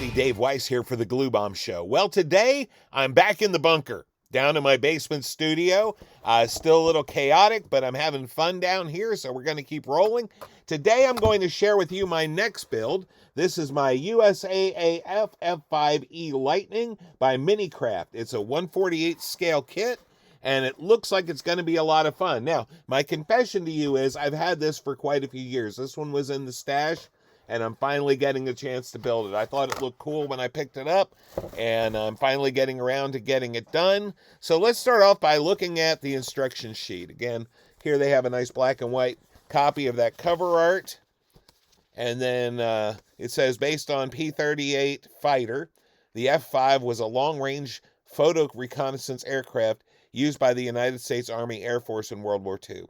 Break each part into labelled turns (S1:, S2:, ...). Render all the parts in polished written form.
S1: everybody, Dave Weiss here for the Glue Bomb Show. Well, today I'm back in the bunker, down in my basement studio. Still a little chaotic, but I'm having fun down here, so we're going to keep rolling. Today I'm going to share with you my next build. This is my USAAF F5E Lightning by Minicraft. It's a 1/48 scale kit, and it looks like it's going to be a lot of fun. Now, my confession to you is I've had this for quite a few years. This one was in the stash, and I'm finally getting a chance to build it. I thought it looked cool when I picked it up, and I'm finally getting around to getting it done. So let's start off by looking at the instruction sheet. Again, here they have a nice black and white copy of that cover art. And then it says, based on P-38 fighter, the F-5 was a long-range photo reconnaissance aircraft used by the United States Army Air Force in World War II.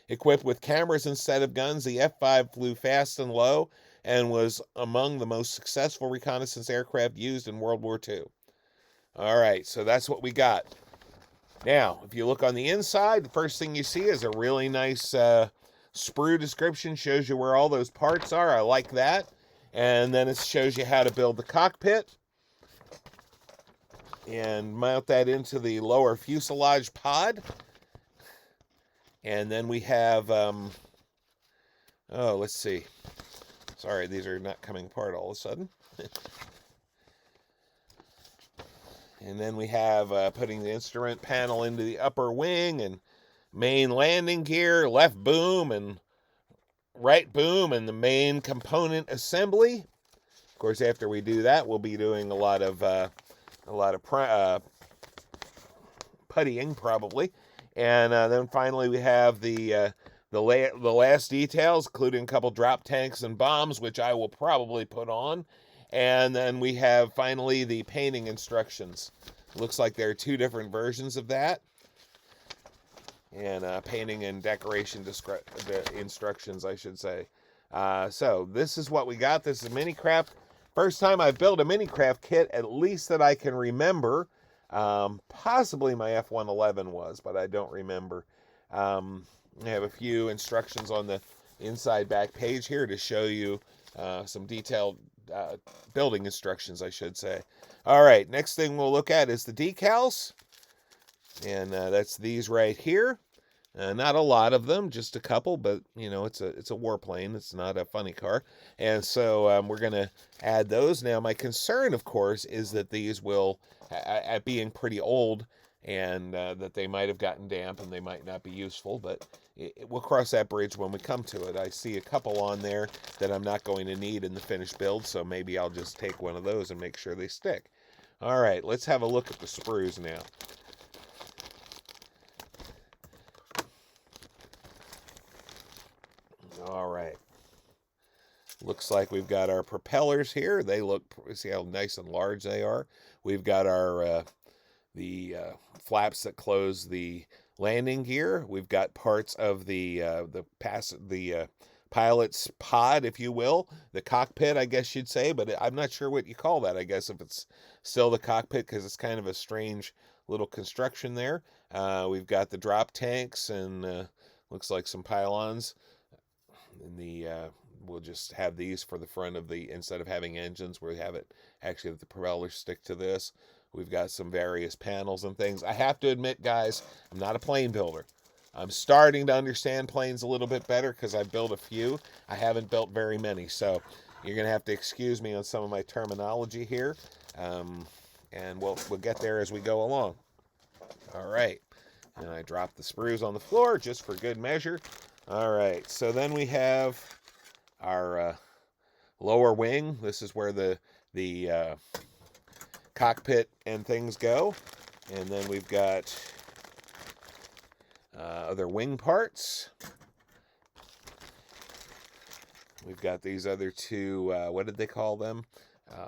S1: Equipped with cameras instead of guns, the F-5 flew fast and low and was among the most successful reconnaissance aircraft used in World War II. All right, so that's what we got. Now, if you look on the inside, the first thing you see is a really nice sprue description. Shows you where all those parts are. I like that. And then it shows you how to build the cockpit and mount that into the lower fuselage pod. And then we have, let's see. Sorry, these are not coming apart all of a sudden. And then we have putting the instrument panel into the upper wing, and main landing gear, left boom and right boom, and the main component assembly. Of course, after we do that, we'll be doing a lot of puttying probably. And then finally, we have the last details, including a couple drop tanks and bombs, which I will probably put on. And then we have finally the painting instructions. Looks like there are two different versions of that. And painting and decoration instructions, I should say. So this is what we got. This is Minicraft. First time I've built a Minicraft kit, at least that I can remember. Possibly my F111 was, but I don't remember. I have a few instructions on the inside back page here to show you some detailed building instructions, I should say. All right, next thing we'll look at is the decals. And that's these right here. Not a lot of them, just a couple, but you know, it's a warplane. It's not a funny car. And so we're going to add those. Now, my concern, of course, is that these will, at being pretty old, and that they might have gotten damp and they might not be useful, but we'll cross that bridge when we come to it. I see a couple on there that I'm not going to need in the finished build, so maybe I'll just take one of those and make sure they stick. All right, let's have a look at the sprues now. All right. Looks like we've got our propellers here. They look, see how nice and large they are. We've got our the flaps that close the landing gear. We've got parts of the pilot's pod, if you will, the cockpit, I guess you'd say, but I'm not sure what you call that. I guess if it's still the cockpit, because it's kind of a strange little construction there. We've got the drop tanks and looks like some pylons. And we'll just have these for the front of the, instead of having engines, we have it actually the propellers stick to this. We've got some various panels and things. I have to admit, guys, I'm not a plane builder. I'm starting to understand planes a little bit better because I've built a few. I haven't built very many, so you're going to have to excuse me on some of my terminology here, and we'll get there as we go along. All right, and I dropped the sprues on the floor just for good measure. All right, so then we have our lower wing. This is where the cockpit and things go. And then we've got other wing parts. We've got these other two, what did they call them?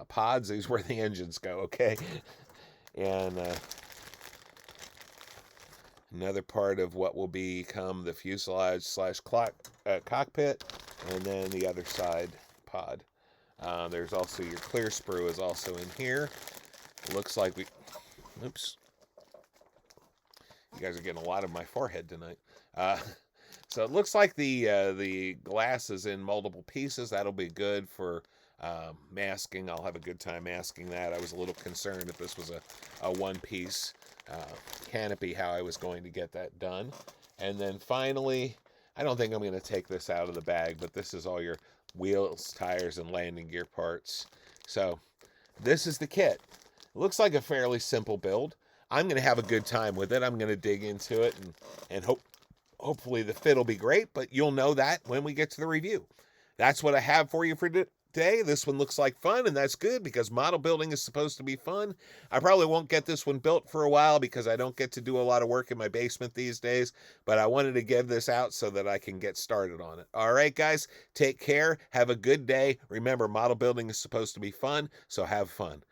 S1: Pods. These are where the engines go, okay? And another part of what will become the fuselage slash cockpit, and then the other side pod. There's also your clear sprue is also in here. Looks like we, oops. You guys are getting a lot of my forehead tonight. So it looks like the glass is in multiple pieces. That'll be good for masking. I'll have a good time masking that. I was a little concerned if this was a one-piece canopy, how I was going to get that done. And then finally, I don't think I'm going to take this out of the bag, but this is all your wheels, tires, and landing gear parts. So this is the kit. It looks like a fairly simple build. I'm going to have a good time with it. I'm going to dig into it and hopefully the fit will be great, but you'll know that when we get to the review. That's what I have for you for today. This one looks like fun, and that's good because model building is supposed to be fun. I probably won't get this one built for a while because I don't get to do a lot of work in my basement these days, but I wanted to give this out so that I can get started on it. All right, guys, take care. Have a good day. Remember, model building is supposed to be fun, so have fun.